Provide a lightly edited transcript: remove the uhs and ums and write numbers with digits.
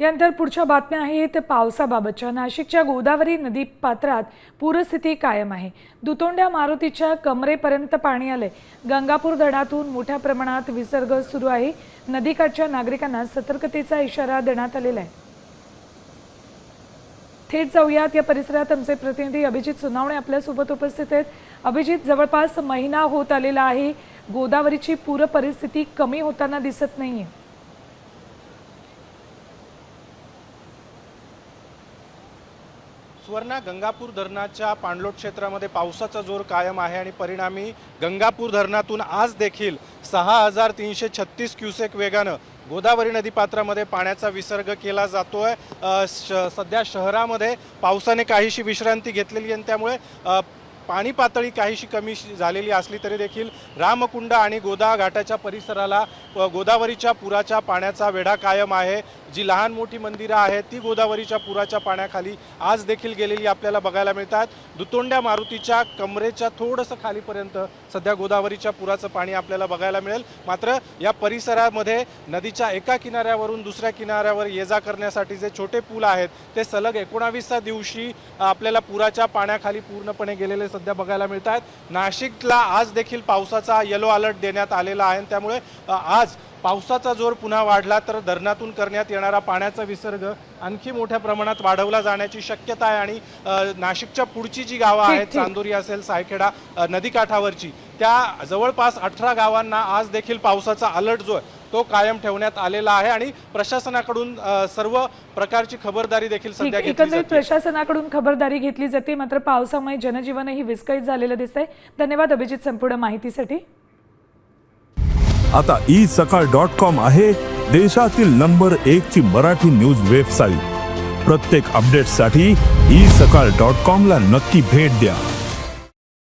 यानंतर पुढच्या बातम्या आहेत पावसाबाबतच्या। नाशिकच्या गोदावरी नदी पात्रात पूरस्थिती कायम आहे। दुतोंड्या मारुतीच्या कमरेपर्यंत पाणी आले। गंगापूर धरणातून मोठ्या प्रमाणात विसर्ग सुरू आहे। नदीकाठच्या नागरिकांना सतर्कतेचा इशारा देण्यात आलेला आहे। थेट जाऊयात या परिसरात आमचे प्रतिनिधी अभिजित सुनावणे आपल्या सोबत उपस्थित आहेत। अभिजित, जवळपास महिना होत आलेला आहे, गोदावरीची पूर परिस्थिती कमी होताना दिसत नाहीये। सुवर्णा, गंगापूर धरणाच्या पाणलोट क्षेत्रामध्ये पावसाचा जोर कायम आहे आणि परिणामी गंगापूर धरणातून आज देखील 6336 क्युसेक वेगानं गोदावरी नदीपात्रामध्ये पाण्याचा विसर्ग केला जातोय। सध्या शहरामध्ये पावसाने काहीशी विश्रांती घेतलेली आणि त्यामुळे पाणी पातळी काहीशी कमी झालेली असली तरी देखील रामकुंड आणि गोदा घाटाच्या परिसराला गोदावरीच्या पुराच्या पाण्याचा वेढा कायम आहे। जी लहान मोठी मंदिरं आहेत ती गोदावरीच्या पुराच्या पाण्याखाली आज देखील गेलेली आपल्याला बघायला मिळतात। दुतोंड्या मारुतीच्या कमरेच्या थोडंसं खालीपर्यंत सध्या गोदावरीच्या पुराचं पाणी आपल्याला बघायला मिळेल। मात्र या परिसरामध्ये नदीच्या एका किनाऱ्यावरून दुसऱ्या किनाऱ्यावर ये जा करण्यासाठी जे छोटे पूल आहेत ते सलग 19व्या दिवशी आपल्याला पुराच्या पाण्याखाली पूर्णपणे गेलेले सध्या बघायला मिळतात। नाशिकला आज देखील पावसाचा येलो अलर्ट देण्यात आलेला आहे। त्यामुळे आज पावसाचा जोर पुन्हा वाढला तर धरणातून करण्यात येणारा पाण्याचा विसर्ग आणखी मोठ्या प्रमाणात वाढवला जाण्याची शक्यता आहे आणि नाशिकच्या पुढची जी गावं आहेत, चांदोरी असेल, सायखेडा नदीकाठावरची, त्या जवळपास 18 गावांना आज देखील पावसाचा अलर्ट जो आहे तो कायम ठेवण्यात आलेला आहे आणि प्रशासनाकडून सर्व प्रकारची खबरदारी देखील सध्या घेतली जाते। प्रशासनाकडून खबरदारी घेतली जाते, मात्र पावसामुळे जनजीवनही विस्कळीत झालेलं दिसतंय। धन्यवाद अभिजित संपूर्ण माहितीसाठी। आता isakal.com आहे देशातील नंबर 1 ची मराठी न्यूज वेबसाईट। प्रत्येक अपडेटसाठी isakal.com ला नक्की भेट द्या।